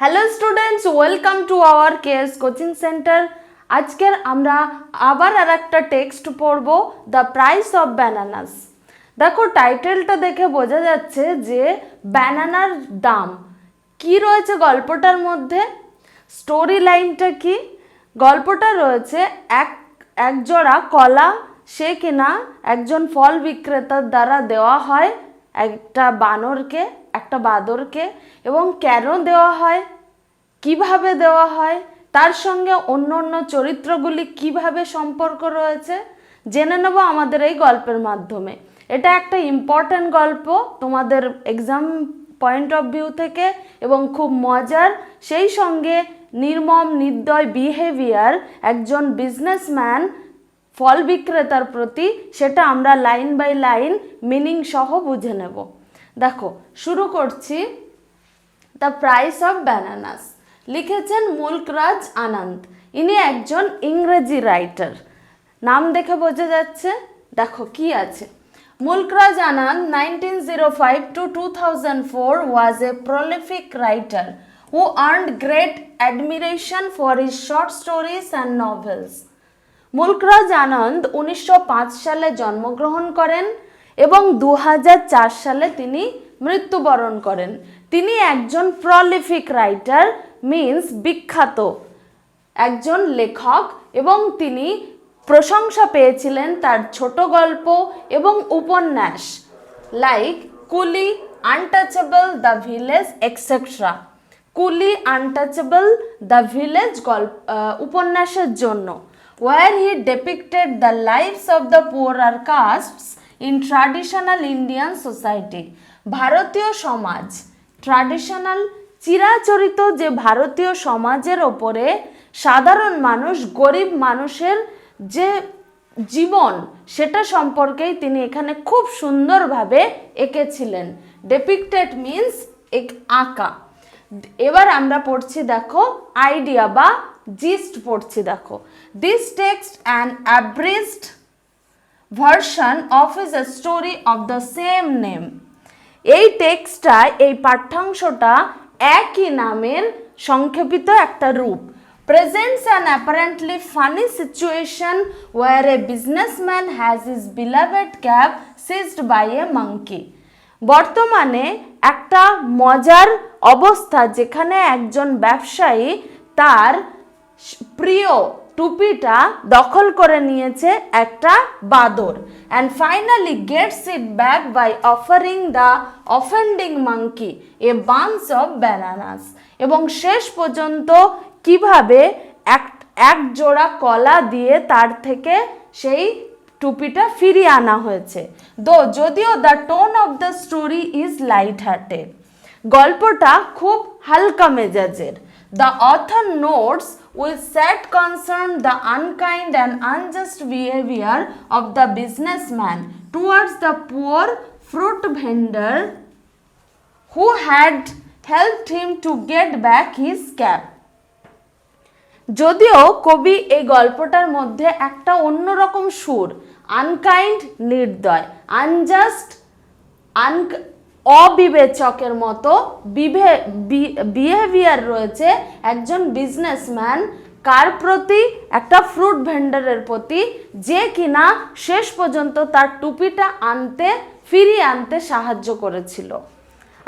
Hello students, welcome to our KS coaching centre. আজকের আমরা আবার আর একটা টেক্সট পড়ব, দ্য প্রাইস অফ ব্যানানাস। দেখো টাইটেলটা দেখে বোঝা যাচ্ছে যে ব্যানানার দাম কি রয়েছে গল্পটার মধ্যে। স্টোরি লাইনটা কি? গল্পটা রয়েছে এক জোড়া কলা, সে কিনা একজন ফল বিক্রেতার দ্বারা দেওয়া হয় একটা বানরকে, একটা বাঁদরকে। এবং কেন দেওয়া হয়, কিভাবে দেওয়া হয়, তার সঙ্গে অন্য অন্য চরিত্রগুলি কিভাবে সম্পর্ক রয়েছে জেনে নেব আমাদের এই গল্পের মাধ্যমে। এটা একটা ইম্পর্ট্যান্ট গল্প তোমাদের এক্সাম পয়েন্ট অফ ভিউ থেকে এবং খুব মজার। সেই সঙ্গে নির্মম নির্দয় বিহেভিয়ার একজন বিজনেসম্যান ফল বিক্রেতার প্রতি, সেটা আমরা লাইন বাই লাইন মিনিং সহ বুঝে নেব। দেখো শুরু করছি। দ্য প্রাইস অফ ব্যানানাস লিখেছেন মুল্ক রাজ আনন্দ। ইনি একজন ইংরেজি রাইটার, নাম দেখে বোঝা যাচ্ছে। দেখো কি আছে। Mulk Raj Anand 1905 to 2004 was a prolific writer who earned great admiration for his short stories and novels. Mulk Raj Anand 1905 সালে জন্মগ্রহণ করেন এবং 2004 সালে তিনি মৃত্যুবরণ করেন। তিনি একজন প্রলিফিক রাইটার মিন্স বিখ্যাত একজন লেখক এবং তিনি প্রশংসা পেয়েছিলেন তার ছোট গল্প এবং উপন্যাস like Coolie, Untouchable, the Village etcetera. Coolie, Untouchable, the Village উপন্যাসের জন্য where he depicted the lives of the poorer castes in traditional Indian society. ভারতীয় সমাজ, ট্র্যাডিশনাল চিরাচরিত যে ভারতীয় সমাজের ওপরে সাধারণ মানুষ, গরিব মানুষের যে জীবন, সেটা সম্পর্কেই তিনি এখানে খুব সুন্দরভাবে এঁকেছিলেন। ডেপিক্টেড মিন্স আঁকা। এবার আমরা পড়ছি, দেখো আইডিয়া বা জিস্ট পড়ছি। দেখো this text and অ্যাব্রিজড version of is a story of the same name. এই টেক্সটটা, এই পাঠ্যাংশটা একই নামের সংক্ষেপিত একটা রূপ। Presents an apparently funny situation where a businessman has his beloved cat seized by a monkey. বর্তমানে একটা মজার অবস্থা যেখানে একজন ব্যবসায়ী তার প্রিয় টুপিটা দখল করে নিয়েছে একটা বাদর, and finally gets it back by offering the offending monkey a bunch of bananas. এবং শেষ পর্যন্ত কিভাবে এক জোড়া কলা দিয়ে তার থেকে সেই টুপিটা ফিরিয়ে আনা হয়েছে। যদিও the tone of the story is light hearted, গল্পটা খুব হালকা মেজাজের। The author notes with sad concern the unkind and unjust behaviour of the businessman towards the poor fruit vendor who had helped him to get back his cap. যদিও কবি এই গল্পটার মধ্যে একটা অন্যরকম সুর, আনকাইন্ড নির্দয়, আনজাস্ট অবিবেচকের মতো বিহেভিয়ার রয়েছে একজন বিজনেসম্যান কার প্রতি, একটা ফ্রুট ভেন্ডারের প্রতি, যে কিনা শেষ পর্যন্ত তার টুপিটা ফিরিয়ে আনতে সাহায্য করেছিল।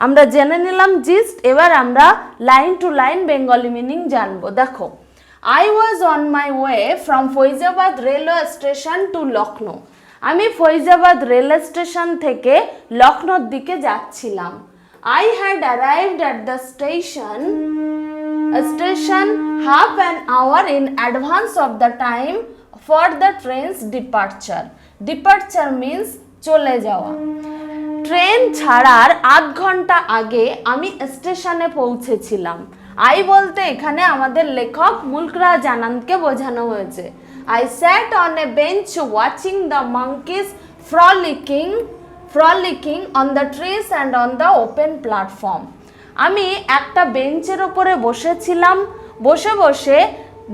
আমরা জেনে নিলাম জিস্ট। এবার আমরা line to line Bengali meaning জানবো। দেখো I was on my way from Faizabad railway station to Lucknow. আমি ফৈজাবাদ রেলওয়ে স্টেশন থেকে লখনৌর দিকে যাচ্ছিলাম। I had arrived at the station half an hour in advance of the time for the train's departure. Departure means চলে যাওয়া। Train ছাড়ার আধ ঘন্টা আগে আমি স্টেশনে পৌঁছেছিলাম। আই বলতে এখানে আমাদের লেখক মুল্ক রাজ আনন্দকে বোঝানো হয়েছে। I sat on a bench watching the monkeys frolicking on the trees and on the open platform. আমি একটা বেঞ্চের ওপরে বসেছিলাম, বসে বসে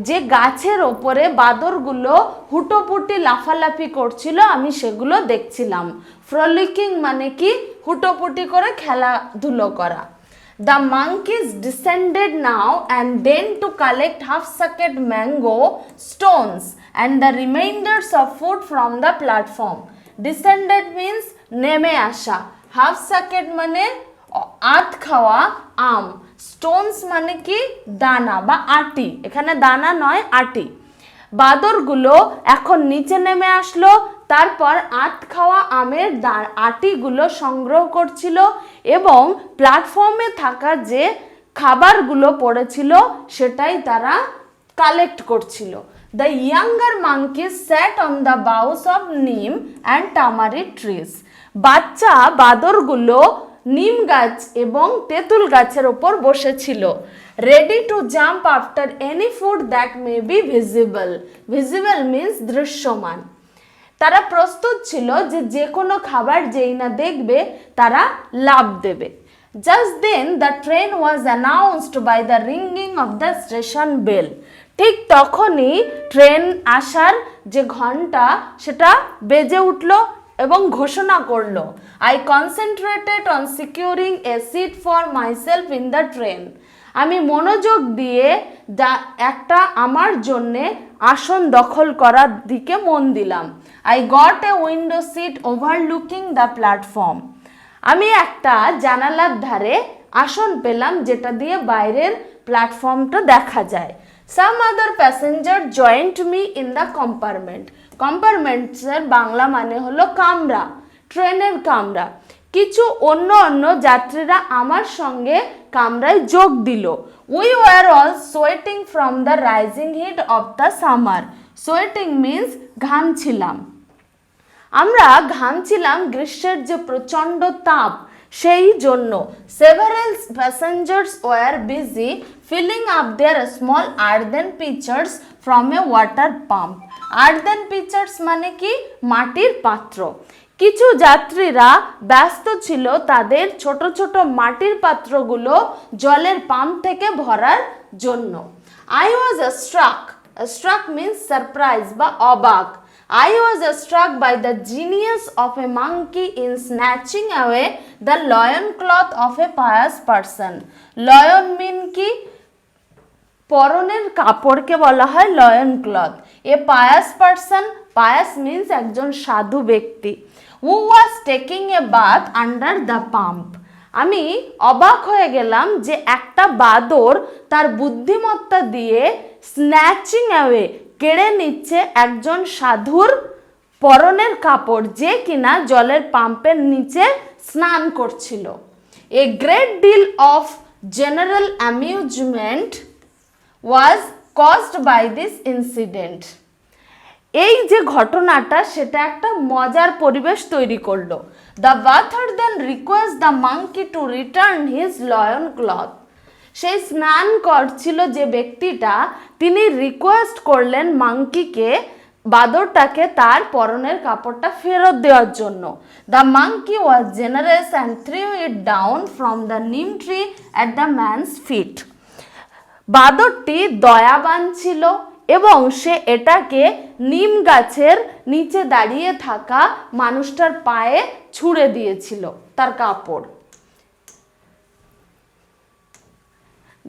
যে গাছের ওপরে বাদরগুলো হুটোপুটি লাফালাফি করছিল আমি সেগুলো দেখছিলাম। ফ্রলিকিং মানে কি? হুটোপুটি করে খেলাধুলো করা। The monkeys descended now and then to collect half-sucked mango stones and the remainders of food from the platform. Descended means নেমে আসা, half-sucked মানে আধ খাওয়া আম, stones মানে কি দানা বা আটি, এখানে দানা নয় আটি। বাদরগুলো এখন নিচে নেমে আসলো, তারপর আধ খাওয়া আমের আটিগুলো সংগ্রহ করছিল এবং প্ল্যাটফর্মে থাকা যে খাবারগুলো পড়েছিল সেটাই তারা কালেক্ট করছিল। The younger monkeys sat on the boughs of neem and tamarind trees. বাচ্চা বাদরগুলো নিম গাছ এবং তেঁতুল গাছের ওপর বসেছিল। Ready to jump after any food that may be visible. Visible means দৃশ্যমান। তারা প্রস্তুত ছিল যে যে কোনো খাবার যেই না দেখবে তারা লাফ দেবে। Just then the train was announced by the ringing of the station bell. ঠিক তখনই ট্রেন আসার যে ঘন্টা সেটা বেজে উঠল এবং ঘোষণা করলো, I concentrated on securing a seat for myself in the train. আমি মনোযোগ দিয়ে একটা আমার জন্যে আসন দখল করার দিকে মন দিলাম। I got a window seat overlooking the platform. আমি একটা জানালার ধারে আসন পেলাম যেটা দিয়ে বাইরের প্ল্যাটফর্মটা দেখা যায়। Some other passenger joined me in the compartment. কম্পার্টমেন্টসের Bangla মানে হলো কামরা, ট্রেনের কামরা। কিছু অন্য যাত্রীরা আমার সঙ্গে কামরায় যোগ দিল। We were all sweating from the rising heat of the summer. Sweating means ঘামছিলাম। আমরা ঘামছিলাম গ্রীষ্মের যে প্রচণ্ড তাপ সেই জন্য। Several passengers were busy filling up their small earthen pitchers from a water pump. Earthen pitchers মানে কি মাটির পাত্র। কিছু যাত্রীরা ব্যস্ত ছিল তাদের ছোট ছোট মাটির পাত্রগুলো জলের পাম্প থেকে ভরার জন্য। I was struck. Struck means surprise বা অবাক। I was struck by the genius of a monkey in snatching away the loincloth of a pious person. Loin mean কি পরনের কাপড়কে বলা হয় loin cloth. A pious person, pious means একজন সাধু ব্যক্তি। Who was taking a bath under the pump. আমি অবাক হয়ে গেলাম যে একটা বাদর তার বুদ্ধিমত্তা দিয়ে স্ন্যাচিং অ্যাওয়ে কেড়ে নিচ্ছে একজন সাধুর পরনের কাপড় যে কিনা জলের পাম্পের নিচে স্নান করছিল। A great deal of general amusement was caused by this incident. এই যে ঘটনাটা সেটা একটা মজার পরিবেশ তৈরি করলো। The bather then requests the monkey to return his loin cloth. সেই স্নান করছিল যে ব্যক্তিটা তিনি রিকোয়েস্ট করলেন মাংকিকে, বাদরটাকে তার পরনের কাপড়টা ফেরত দেওয়ার জন্য। The monkey was generous and threw it down from the neem tree at the man's feet. বাদরটি দয়াবান ছিল এবং সে এটাকে নিম গাছের নিচে দাঁড়িয়ে থাকা মানুষটার পায়ে ছুঁড়ে দিয়েছিল তার কাপড়।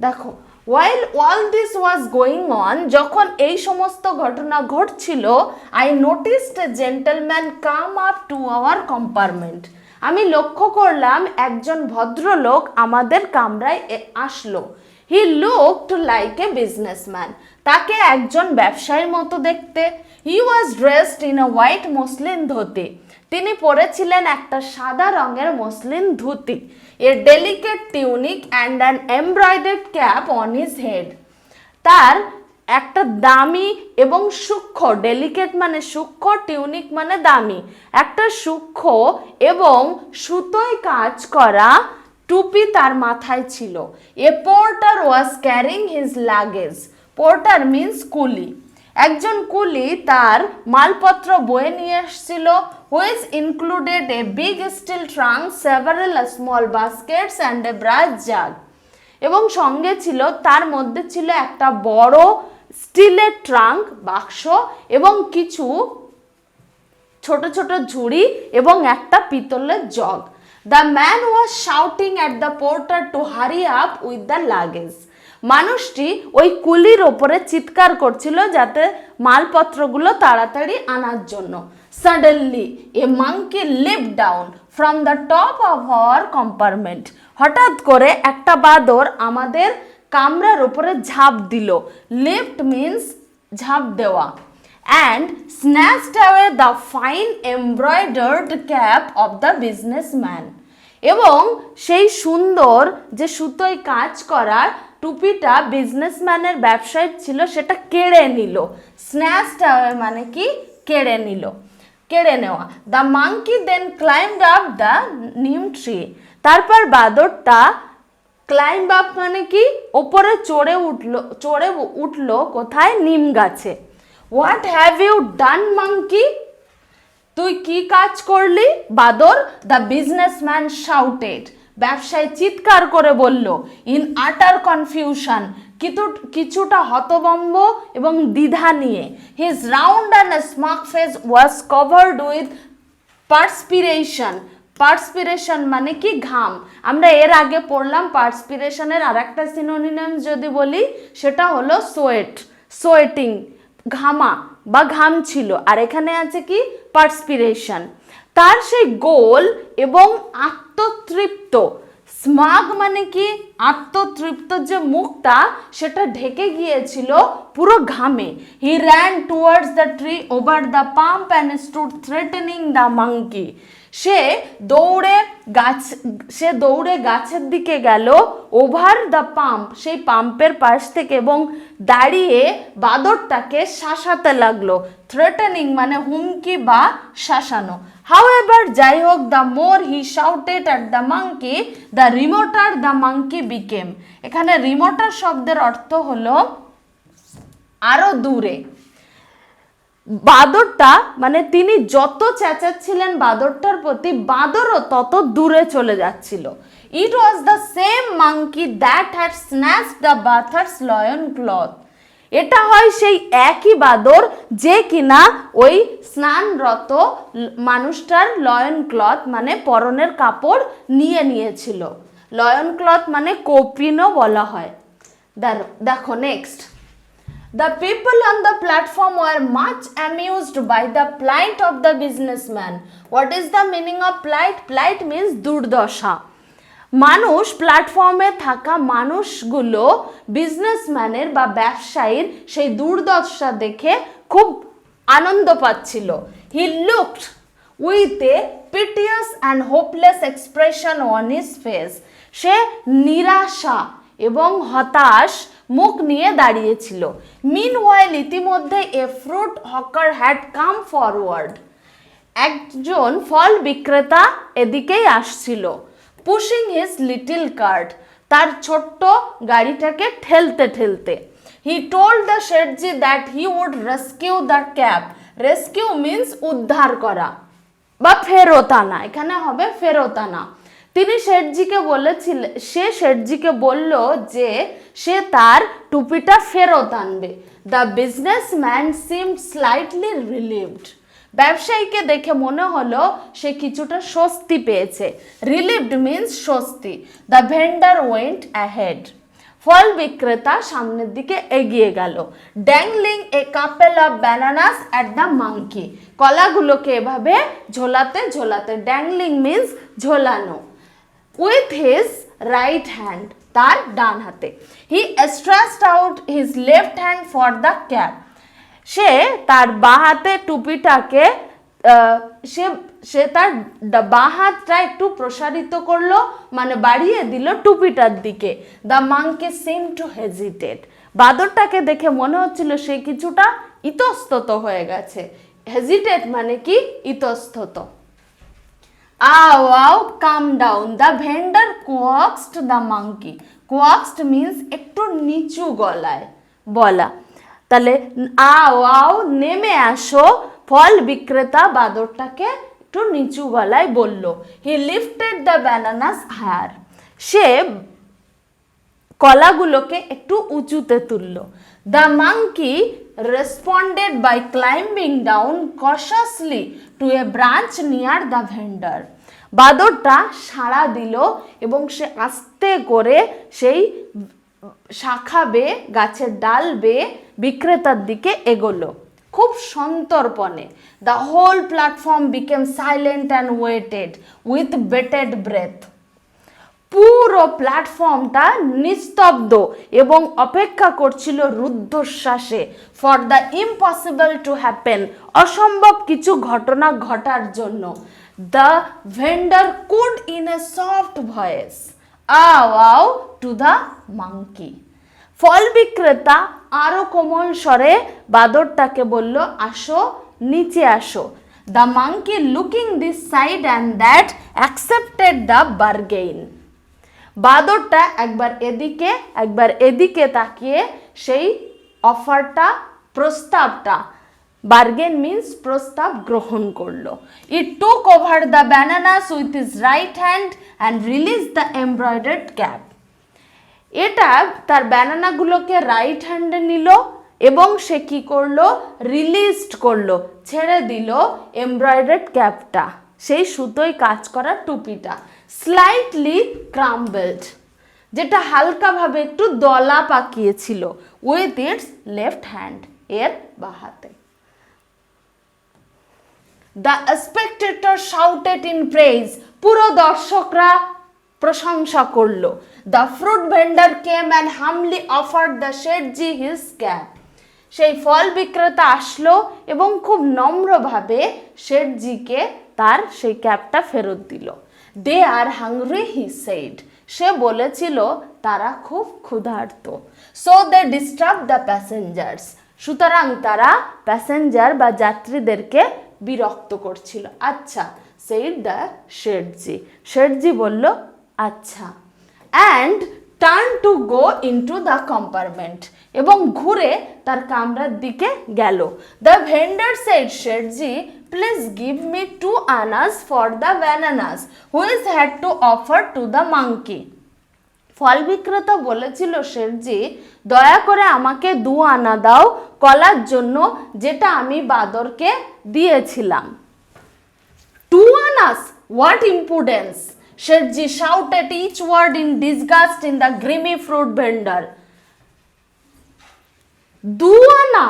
দেখো, while all this was going on, যখন এই সমস্ত ঘটনা ঘটছিল, I noticed a gentleman come up to our compartment. আমি লক্ষ্য করলাম একজন ভদ্রলোক আমাদের কামরায় আসলো। He looked like a businessman. তাকে একজন ব্যবসায়ীর মতো দেখতে। He was dressed in a white muslin dhoti. তিনি পরেছিলেন একটা সাদা রঙের muslin dhoti. A delicate tunic and an embroidered cap on his head. তার একটা দামি এবং সূক্ষ্ম, ডেলিকেট মানে সূক্ষ্ম, টিউনিক মানে দামি, একটা সূক্ষ্ম এবং সুতোয় কাজ করা টুপি তার মাথায় ছিল। A porter was carrying his luggage. Porter means coolie. একজন কুলি তার মালপত্র বয়ে নিয়ে এসেছিল। Which included a big steel trunk, several small baskets and a brass jug. এবং সঙ্গে ছিল, তার মধ্যে ছিল একটা বড় স্টিলের ট্রাঙ্ক বাক্স এবং কিছু ছোট ছোট ঝুড়ি এবং একটা পিতলের jug. The man was shouting at the porter two hurry up with the luggage. মানুষটি ওই কুলির ওপরে চিৎকার করছিল যাতে মালপত্রগুলো তাড়াতাড়ি আনার জন্য। Suddenly a monkey leap down from the top of our compartment. হঠাৎ করে একটা বাদর আমাদের কামরার ওপরে ঝাঁপ দিল। লিফট মিন্স ঝাঁপ দেওয়া। And snatched away the fine embroidered cap of the businessman. এবং সেই সুন্দর যে সুতোয় কাজ করার টুপিটা বিজনেসম্যানের ব্যবসায়ী ছিল সেটা কেড়ে নিল। স্ন্যাচড অ্যাওয়ে মানে কি কেড়ে নিল, কেড়ে নেওয়া। The monkey then climbed up the neem tree. তারপর বাদরটা ক্লাইম্ব আপ মানে কি ওপরে চড়ে উঠলো কোথায়? নিম গাছে। What have you done monkey? তুই কি কাজ করলি বাদর? The businessman shouted. ব্যবসায়ী চিৎকার করে বলল। ইন আটার কনফিউশন, কিছুটা হতভম্ব এবং দ্বিধা নিয়ে। His round and smug face was covered with perspiration. Perspiration মানে কি ঘাম। আমরা এর আগে পড়লাম পার্সপিরেশনের আর একটা সিনোনিমস যদি বলি সেটা হলো সোয়েট, সোয়েটিং, ঘামা বা ঘাম ছিল। আর এখানে আছে কি পার্সপিরেশন। তার সেই গোল এবং আত্মতৃপ্ত, স্মাগ মানে কি আত্মতৃপ্ত যে মুখটা সেটা ঢেকে গিয়েছিল পুরো ঘামে। He ran towards the tree over the pump and stood threatening the monkey. সে দৌড়ে গাছের দিকে গেল, ওভার দ্য পাম্প সেই পাম্পের পাশ থেকে, এবং দাঁড়িয়ে বাদরটাকে শাসাতে লাগলো। থ্রেটেনিং মানে হুমকি বা শাসানো। However, যাই হোক, the more he shouted at the monkey, the remoter the monkey became. এখানে রিমোটার শব্দের অর্থ হলো আরো দূরে। বাদরটা মানে তিনি যত চেঁচাচ্ছিলেন বাদরটার প্রতি, বাদরও তত দূরে চলে যাচ্ছিল। It was the same monkey that had snatched the bather's loin cloth. এটা হয় সেই একই বাদর যে কিনা ওই স্নানরত মানুষটার লয়ন ক্লথ মানে পরনের কাপড় নিয়ে নিয়েছিল। লয়ন ক্লথ মানে কৌপিনও বলা হয়। দেখো next. The people on the platform were much amused by the plight of the businessman. What is the meaning of plight? Plight means দুর্দশা। মানুষ, প্ল্যাটফর্মে থাকা মানুষগুলো বিজনেসম্যানের বা ব্যবসায়ীর সেই দুর্দশা দেখে খুব আনন্দ পাচ্ছিল। He looked with a piteous and hopeless expression on his face. সে নিরাশা এবং হতাশ মুখ নিয়ে দাঁড়িয়েছিল। মিনওয়াইল ইতিমধ্যে a fruit hawker had come forward. একজন ফল বিক্রেতা এদিকেই আসছিল। পুশিং হিজ লিটিল কার্ট, তার ছোট্ট গাড়িটাকে ঠেলতে ঠেলতে। He told the Sethji that he would rescue the cab. Rescue means উদ্ধার করা বা ফেরত আনা, এখানে হবে ফেরত আনা। তিনি শেঠজিকে বলেছিলেন, সে শেঠজিকে বলল যে সে তার টুপিটা ফেরত আনবে। The businessman seemed slightly relieved. ব্যবসায়ীকে দেখে মনে হলো সে কিছুটা স্বস্তি পেয়েছে। রিলিভড মিন্স স্বস্তি। The vendor went ahead. ফল বিক্রেতা সামনের দিকে এগিয়ে গেল। Dangling a couple of bananas at the monkey. কলাগুলোকে এভাবে ঝোলাতে ঝোলাতে, ড্যাংলিং মিন্স ঝোলানো। উইথ হিজ রাইট হ্যান্ড, তার ডান হাতে। He stretched out his left hand for the cap. সে তার বাঁ হাতে টুপিটাকে সে তার বাঁ হাতটা একটু প্রসারিত করলো, মানে বাড়িয়ে দিল টুপিটার দিকে। The monkey seem to hesitate. বাদরটাকে দেখে মনে হচ্ছিল সে কিছুটা ইতস্তত হয়ে গেছে। হেজিটেট মানে কি ইতস্তত। আও আও come down, the vendor coaxed the monkey. Coaxed means একটু নিচু গলায় বলা। তাহলে আও আও নেমে আসো, ফল বিক্রেতা বাদরটাকে একটু নিচু গলায় বলল। He lifted the bananas higher. সে কলাগুলোকে একটু উঁচুতে তুলল। The monkey responded by climbing down cautiously to a branch near the vendor. বাদরটা সাড়া দিল এবং সে আস্তে করে সেই শাখা বেয়ে গাছের ডাল বেয়ে বিক্রেতার দিকে এগোলো খুব সন্তর্পণে। The whole platform became silent and waited with bated breath. পুরো প্ল্যাটফর্মটা নিস্তব্ধ এবং অপেক্ষা করছিল রুদ্ধশ্বাসে for the impossible to happen, অসম্ভব কিছু ঘটনা ঘটার জন্য। The vendor cooed in a soft voice আও আও টু দ্য মাঙ্কি। ফল বিক্রেতা আরো কোমল স্বরে বাদরটাকে বলল, আসো, নিচে আসো। The monkey looking this side and that accepted the bargain. বাদরটা একবার এদিকে একবার এদিকে তাকিয়ে সেই অফারটা, প্রস্তাবটা, বার্গেন মিন্স প্রস্তাব, গ্রহণ করলো। It took over the bananas with his right hand and release the embroidered cap. এটা তার ব্যানানাগুলোকে রাইট হ্যান্ডে নিল এবং সে কি করলো, রিলিজড করলো, ছেড়ে দিল এমব্রয়ডার্ড ক্যাপটা, সেই সুতোয় কাজ করা টুপিটা। স্লাইটলি ক্রাম্বলড, যেটা হালকাভাবে একটু দলা পাকিয়েছিল, উইথ ইটস লেফট হ্যান্ড, এর বাঁ হাতে। The spectator shouted in praise, পুরো দর্শকরা প্রশংসা করলো। The fruit vendor came and humbly offered the Sethji his cap. সেই ফল বিক্রেতা আসলো এবং খুব নম্রভাবে শেঠজিকে তার সেই ক্যাপটা ফেরত দিল। দে আর হাংরি হি সেড, সে বলেছিল তারা খুব ক্ষুধার্ত। So they disturb the passengers, সুতরাং তারা প্যাসেঞ্জার বা যাত্রীদেরকে বিরক্ত করছিল। আচ্ছা, সেড দ্য শেঠজি, শেঠজি বলল আচ্ছা। And turn to go into the compartment, এবং ঘুরে তার কামরার দিকে গেল। The vendor said, Sethji please give me 2 annas for the bananas which had to offer to the monkey. ফল বিক্রেতা বলেছিল, শেঠজি দয়া করে আমাকে 2 আনা দাও কলার জন্য, যেটা আমি বাদরকে দিয়েছিলাম। 2 Anas, what ইম্পুডেন্স! শেঠজি shouted each word in disgust in the grimy fruit vendor. 2 আনা,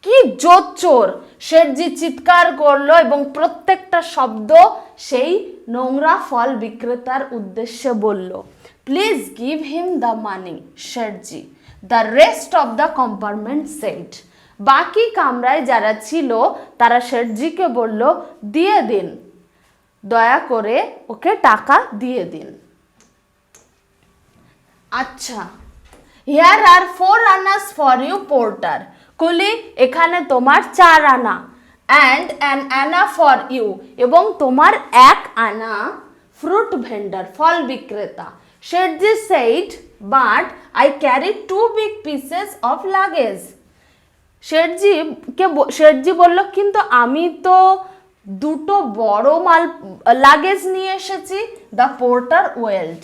কি জোচ্চোর! শেঠজি চিৎকার করলো এবং প্রত্যেকটা শব্দ সেই নোংরা ফল বিক্রেতার উদ্দেশ্যে বলল। Please give him the money, Sethji. The rest of the compartment said, বাকি কামরায় যারা ছিল তারা শেঠজিকে বলল, দিয়ে দিন, দয়া করে ওকে টাকা দিয়ে দিন। আচ্ছা, here are 4 annas for you porter, কুলি এখানে তোমার 4 আনা। And an anna for you, এবং তোমার 1 আনা ফ্রুট ভেন্ডার, ফল বিক্রেতা। Sethji said, but I carry 2 big pieces of luggage. Sethji বলল, কিন্তু আমি তো 2টো বড় মাল লাগেজ নিয়ে এসেছি। দ্য পোর্টার ওয়েলড,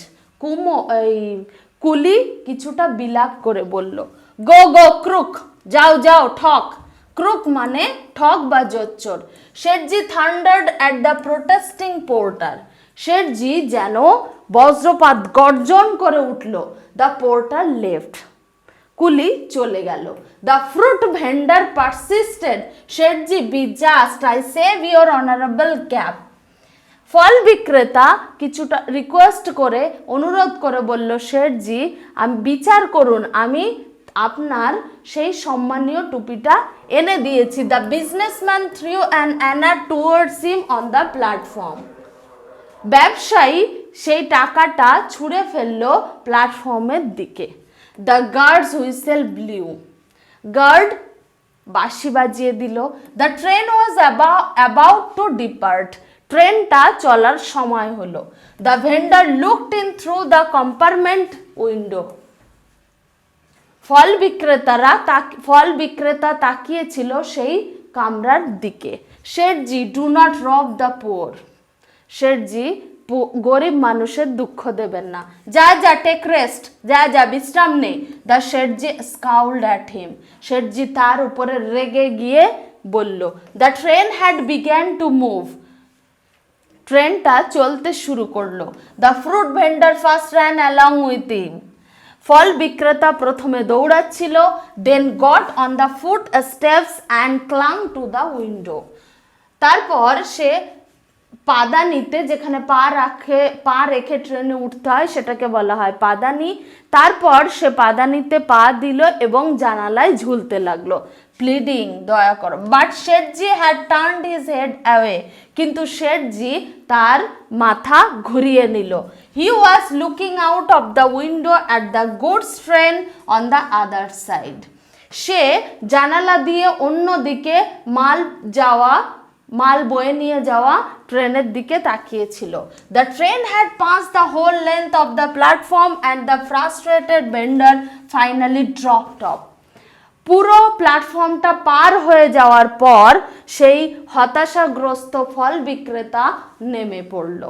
কুলি কিছুটা বিলাপ করে বলল। গো গো ক্রুক, যাও যাও ঠক। ক্রুক মানে ঠক বা জোচ্চোর। শেঠজি থান্ডার্ড অ্যাট দ্য প্রোটেস্টিং পোর্টার, শেঠজি যেন বজ্রপাত গর্জন করে উঠল। দ্য পোর্টার লেফট, কুলি চলে গেল। The fruit vendor persisted, Sethji be just, I save your honourable cap. ফল বিক্রেতা কিছুটা রিকোয়েস্ট করে, অনুরোধ করে বলল, শেঠজি আমি বিচার করুন, আমি আপনার সেই সম্মানীয় টুপিটা এনে দিয়েছি। The businessman threw an anna towards him on the platform, ব্যবসায়ী সেই টাকাটা ছুঁড়ে ফেললো প্ল্যাটফর্মের দিকে। The guard's whistle blew, guard বাঁশি বাজিয়ে দিল। The train was about to depart, ট্রেনটা চলার সময় হলো। The vendor looked in through the compartment window, ফল বিক্রেতা তাকিয়েছিল সেই কামরার দিকে। Sethji do not rob the poor, Sethji গরিব মানুষের দুঃখ দেবেন না। যা যা টেক রেস্ট, যা যা বিশ্রাম নেই। দ্য শেঠজি স্কাউলড অ্যাট হিম, শেঠজি তার উপরে রেগে গিয়ে বলল। The train had began to move, ট্রেনটা চলতে শুরু করলো। The fruit vendor first ran along with him. ফল বিক্রেতা প্রথমে দৌড়াচ্ছিল, then got on the foot steps and clung to the window. তারপর সে পাদানিতে, যেখানে পা রেখে ট্রেনে উঠতে হয় সেটাকে বলা হয় পাদানি। তারপর সে পাদানিতে পা দিল এবং জানালায় ঝুলতে লাগলো, প্লিডিং, দয়া করো। But Sethji had turned his head away, কিন্তু শেঠজি তার মাথা ঘুরিয়ে নিল। He was looking out of the window at the goods train on the other side. সে জানালা দিয়ে অন্য দিকে মাল বয়ে নিয়ে যাওয়া ট্রেনের দিকে তাকিয়েছিল। The train had pass the whole length of the platform and the frustrated vendor finally dropped off. পুরো প্ল্যাটফর্মটা পার হয়ে যাওয়ার পর সেই হতাশাগ্রস্ত ফল বিক্রেতা নেমে পড়ল।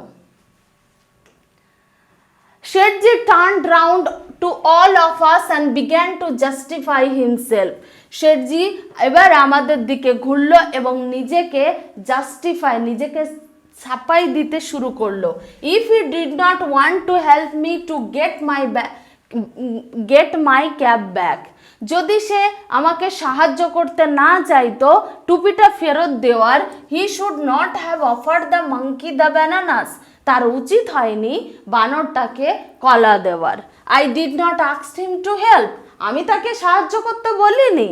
Sethji turned round to all of us and began to justify himself. Sethji এবার আমাদের দিকে ঘুরল এবং নিজেকে নিজেকে ছাপাই দিতে শুরু করলো। If he did not want to help me to get my cab back, যদি সে আমাকে সাহায্য করতে না চাইতো টুপিটা ফেরত দেওয়ার, he should not have offered the monkey the bananas, তার উচিত হয়নি বানরটাকে কলা দেওয়ার। I did not ask him to help, আমি তাকে সাহায্য করতে বলিনি।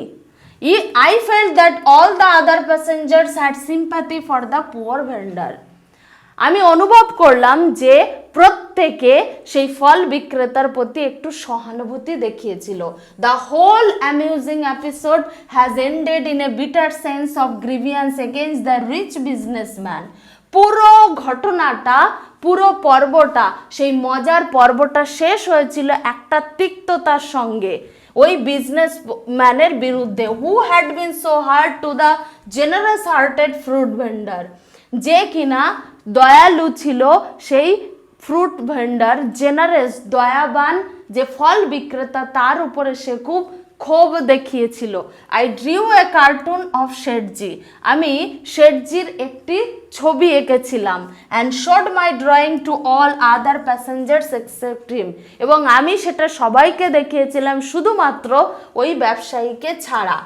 I felt that all the other passengers had sympathy for the poor vendor. আমি অনুভব করলাম যে প্রত্যেকে সেই ফল বিক্রেতার প্রতি একটু সহানুভূতি দেখিয়েছিল। The whole amusing episode has ended in a bitter sense of grievance against the rich businessman. পুরো ঘটনাটা, পুরো পর্বটা, সেই মজার পর্বটা শেষ হয়েছিল একটা তিক্ততার সঙ্গে ওই বিজনেসম্যানের বিরুদ্ধে। Who had been so hard to the generous hearted fruit vendor, যে কিনা দয়ালু ছিল সেই ফ্রুট ভেন্ডার, জেনারেস, দয়াবান যে ফল বিক্রেতা, তার উপরে সে খুব ক্ষোভ দেখিয়েছিল। I drew a cartoon of Sethji, আমি শেঠজির একটি ছবি এঁকেছিলাম। And showed my drawing to all other passengers except him, এবং আমি সেটা সবাইকে দেখিয়েছিলাম শুধুমাত্র ওই ব্যবসায়ীকে ছাড়া।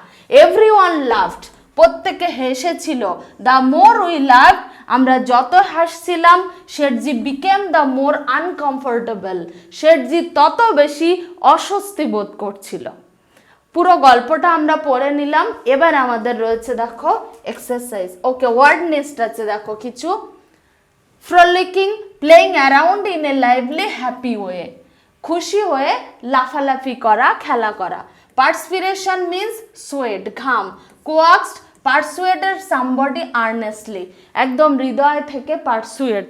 এভরিওয়ান লাভড, প্রত্যেকে হেসেছিল। দ্য মোর উই লাভ, আমরা যত হাসছিলাম, শেঠজি বিকেম দ্য মোর আনকমফোর্টেবল, শেঠজি তত বেশি অস্বস্তি বোধ করছিল। পুরো গল্পটা আমরা পড়ে নিলাম। এবার আমাদের রয়েছে দেখো এক্সারসাইজ। ওকে, ওয়ার্ড নেস্ট আছে দেখো কিছু। Frolicking, playing around in a lively happy way, খুশি হয়ে লাফালাফি করা, খেলা করা। পার্সপিরেশন মিন্স সোয়েট, ঘাম। কোয়াক্সড, পারসুয়েটেড সামবডি আর্নেস্টলি, একদম হৃদয় থেকে পারসুয়েট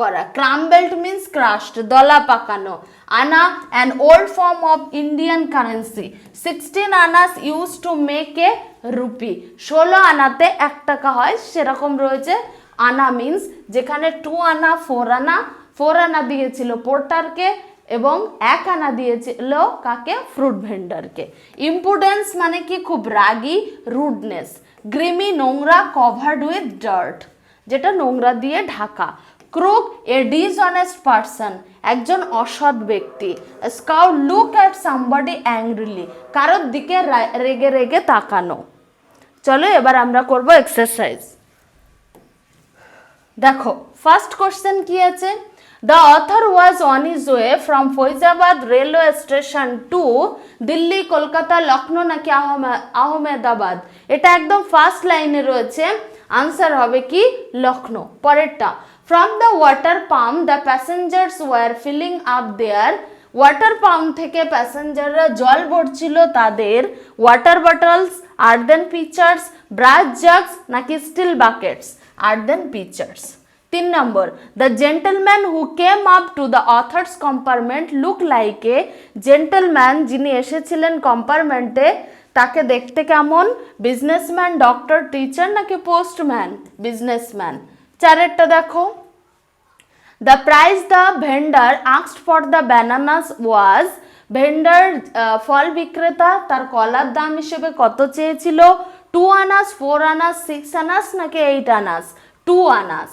করা। ক্রাম্বেলড মিন্স ক্রাশড, দলা পাকানো। আনা, an old form of Indian currency. 16 Anas use to make a rupee, 16 আনাতে 1 টাকা হয়, সেরকম রয়েছে। আনা মিন্স যেখানে 2 আনা, 4 আনা, 4 আনা দিয়েছিল পোর্টারকে এবং 1 আনা দিয়েছিল কাকে? ফ্রুট ভেন্ডারকে। ইম্পুডেন্স মানে কি? খুব রাগী, রুডনেস। গ্রিমি, নোংরা, কভার্ড উইথ ডার্ট, যেটা নোংরা দিয়ে ঢাকা। ক্রুক, এ ডিসঅনেস্ট পারসন, একজন অসৎ ব্যক্তি। স্কাউ, লুক অ্যাট সামবডি অ্যাংরিলি, কারোর দিকে রেগে রেগে তাকানো। চলো এবার আমরা করব এক্সারসাইজ। দেখো ফার্স্ট কোশ্চেন কি আছে? The author was on his way from Faizabad railway station to Delhi, Kolkata, Lucknow নাকি আহমেদাবাদ? এটা একদম ফার্স্ট লাইনে রয়েছে। আনসার হবে কি? লখনৌ। পরেরটা, from the water pump the passengers were filling up their, water pump থেকে প্যাসেঞ্জাররা জল ভরছিল তাদের। Water bottles, earthen pitchers, brass jugs নাকি steel buckets? Earthen pitchers. 3 number, the gentleman who came up to the author's compartment look like a, gentleman যিনি এসেছিলেন কম্পার্টমেন্টে তাকে দেখতে কেমন? বিজনেসম্যান, ডক্টর, টিচার নাকি পোস্টম্যান? বিজনেসম্যান। 4টা দেখো, the price the vendor asked for the bananas was, vendor ফল বিক্রেতা তার কলার দাম হিসেবে কত চেয়েছিল? 2 আনাস, 4 আনাস, 6 আনাস নাকি 8 আনাস? 2 আনাস।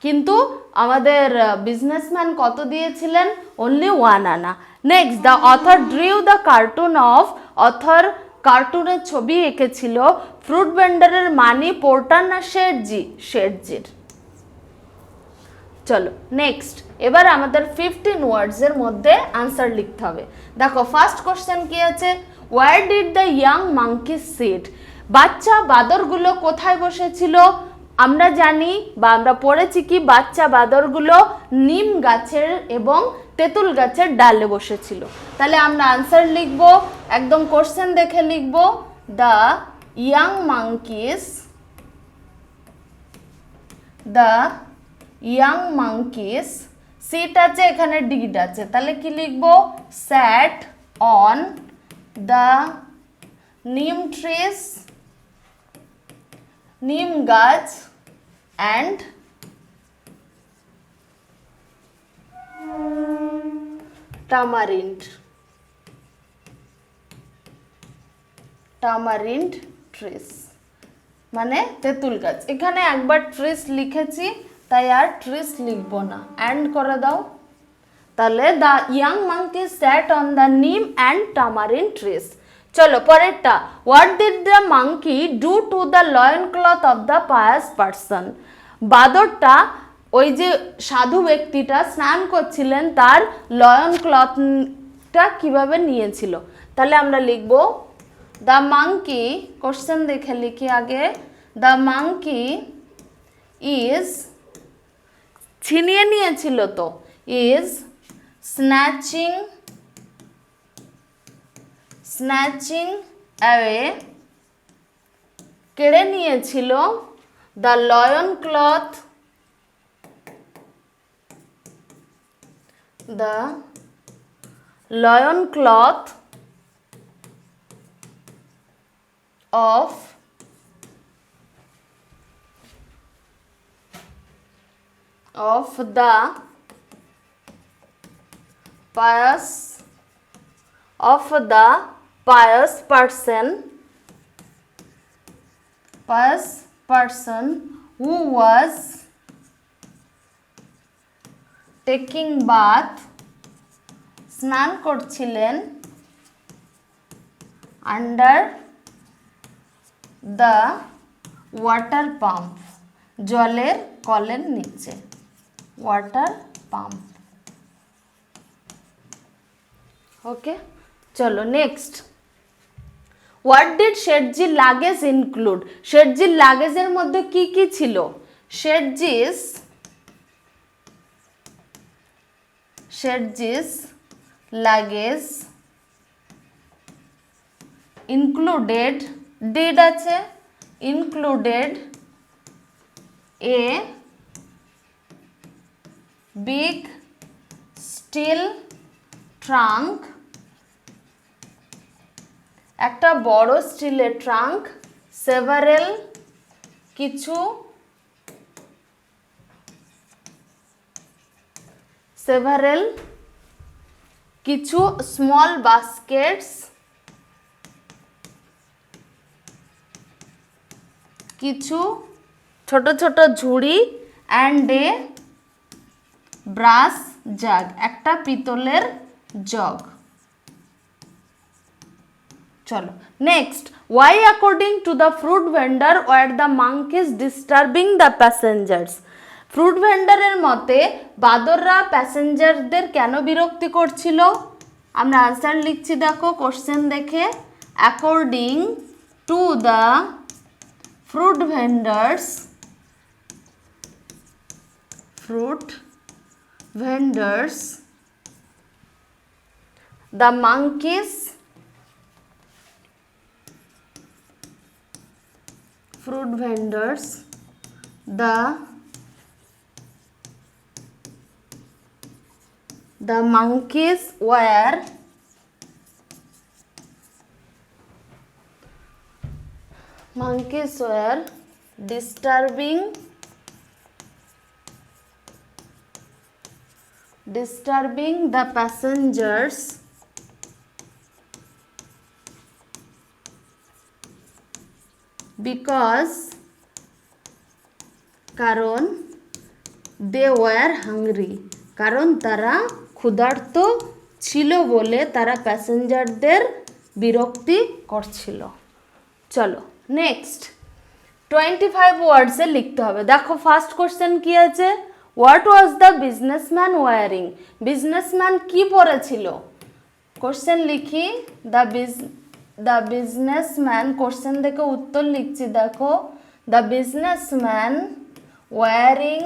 কিন্তু আমাদের বিজনেসম্যান কত দিয়েছিলেন? অনলি 1 আনা। Next, the author drew the cartoon of, author কার্টুনের ছবি এঁকেছিল ফ্রুট ভেন্ডারের মানি পোর্টার না শেঠজি? শেঠজির। চলো নেক্সট, এবার আমাদের 15 ওয়ার্ডসের মধ্যে আনসার লিখতে হবে। দেখো ফার্স্ট কোশ্চেন কি আছে? Where did the young monkey sit? বাচ্চা বাদরগুলো কোথায় বসেছিল? আমরা জানি বা আমরা পড়েছি কি বাচ্চা বাদরগুলো নিম গাছের এবং তেঁতুল গাছের ডালে বসেছিল। তাহলে আমরা আনসার লিখব, একদম কোশ্চেন দেখে লিখব, the young monkeys, the young monkeys, sit আছে এখানে ডিড আছে, তাহলে কি লিখব? Sat on the neem trees, নিম গাছ, অ্যান্ড টামারিন্ড, টামারিন্ড ট্রিস মানে তেঁতুল গাছ। এখানে একবার ট্রিস লিখেছি তাই আর ট্রিস লিখবো না, অ্যান্ড করে দাও। তাহলে the young monkey sat on the neem and tamarind trees. চলো পরেরটা, what did the monkey do to the loin cloth of the pious person? বাদরটা ওই যে সাধু ব্যক্তিটা স্নান করছিলেন তার লয়ন ক্লথটা কিভাবে নিয়েছিল? তাহলে আমরা লিখবো দ্য মাঙ্কি, কোশ্চেন দেখে লিখি আগে, দ্য মাঙ্কি ইজ, ছিনিয়ে নিয়েছিল তো, ইজ স্ন্যাচিং, স্ন্যাচিং অ্যাওয়ে, কেড়ে নিয়েছিল the loin cloth, the loin cloth of the pious, of the pious person, pious person who was taking bath, স্নান করছিলেন under the water pump, জলের কলের নিচে, ওয়াটার পাম্প। ওকে, চলো নেক্সট, হোয়াট ডিড শেঠজির luggage include? শেঠজির লাগেজের মধ্যে কি কি ছিল? শেঠজিস লাগেজ ইনক্লুডেড, ডিড আছে, included a big steel trunk, একটা বড় স্টিলের ট্রাঙ্ক, several কিছু, several কিছু small baskets, কিছু ছোট ছোট ঝুড়ি, and a ব্রাস জাগ, একটা পিতলের জগ। চলো next, why according to the fruit vendor were the monkeys disturbing the passengers? Fruit ভেন্ডারের মতে বাদররা প্যাসেঞ্জারদের কেন বিরক্তি করছিল? আমরা আনসার লিখছি, দেখো কোশ্চেন দেখে, according to the fruit vendors, fruit vendors, the monkeys, fruit vendors, the monkeys were disturbing the passengers because কারণ দে ওয়ার হাংরি, কারণ তারা ক্ষুধার্ত ছিল বলে তারা প্যাসেঞ্জারদের বিরক্তি করছিল। চলো নেক্সট 25 ওয়ার্ডসে লিখতে হবে। দেখো ফার্স্ট কোশ্চেন কি আছে, what was the businessman wearing, businessman কি পরেছিল। কোশ্চেন লিখি দ্য বিজনেসম্যান, কোশ্চেন দেখে উত্তর লিখছি। দেখো the businessman wearing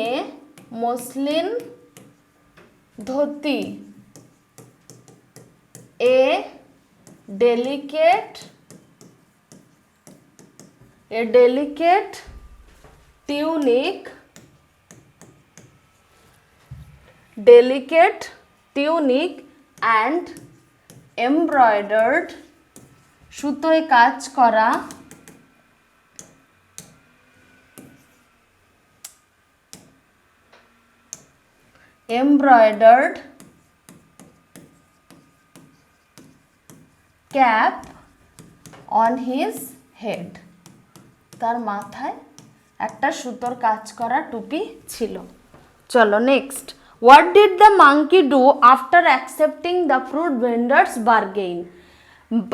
a muslin dhoti, a delicate tunic and embroidered, সুতোয় কাজ করা embroidered cap on his head, তার মাথায় একটা সুতোর কাজ করা টুপি ছিল। চলো next, what did the monkey do after accepting the fruit vendor's bargain,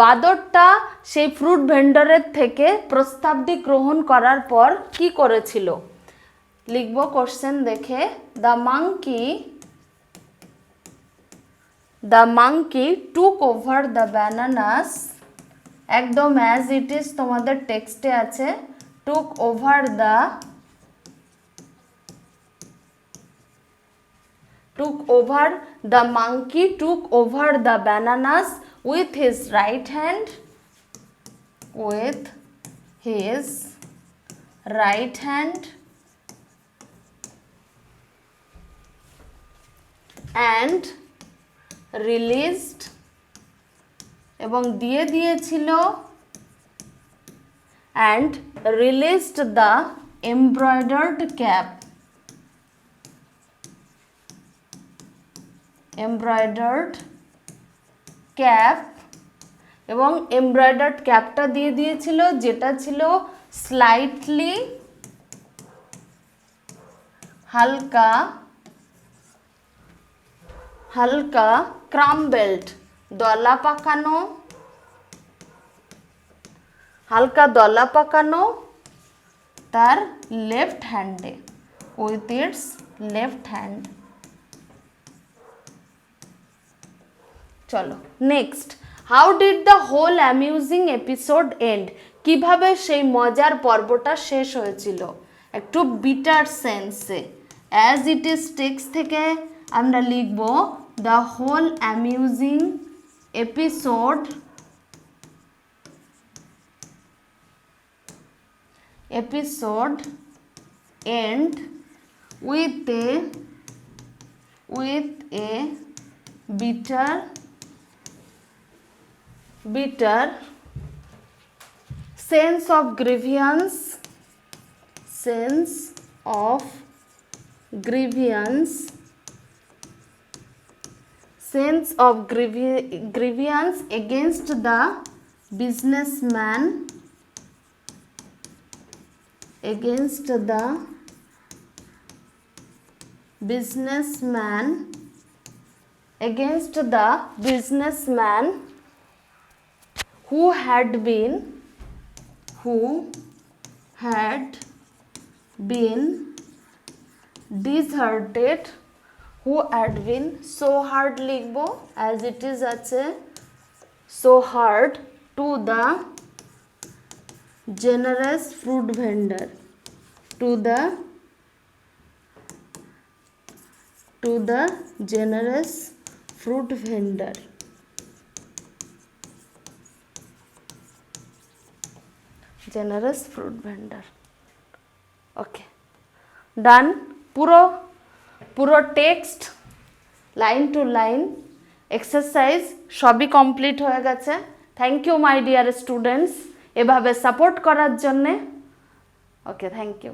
বাদরটা সেই ফ্রুট ভেন্ডারের থেকে প্রস্তাবটি গ্রহণ করার পর কি করেছিল। লিখবো কোশ্চেন দেখে, the monkey took over the bananas, একদম অ্যাজ ইট ইজ তোমাদের টেক্সটে আছে, টুক over the monkey took over the bananas with his right hand and released, এবং দিয়ে দিয়েছিল and released the embroidered cap, এবং এমব্রয়ডার্ড ক্যাপটা দিয়ে দিয়েছিল যেটা ছিল স্লাইটলি হালকা ক্রাম্বেলড, হালকা দলা পাকানো তার লেফট হ্যান্ডে, উইথ ইটস লেফট হ্যান্ড। চলো next, how did the whole amusing episode end, কিভাবে সেই মজার পর্বটা শেষ হয়েছিল। একটু বিটার সেন্সে, অ্যাজ ইট ইজ টেক্সট থেকে আমরা লিখব the whole amusing episode end with a bitter sense of grievance against the businessman who had been deserted, so hard লিখবো as it is আছে, so hard to the generous fruit vendor, to the generous fruit vendor। Okay done. পুরো text line to line exercise সবই complete হয়ে গেছে। Thank you my dear students এভাবে support করার জন্যে। Okay, thank you.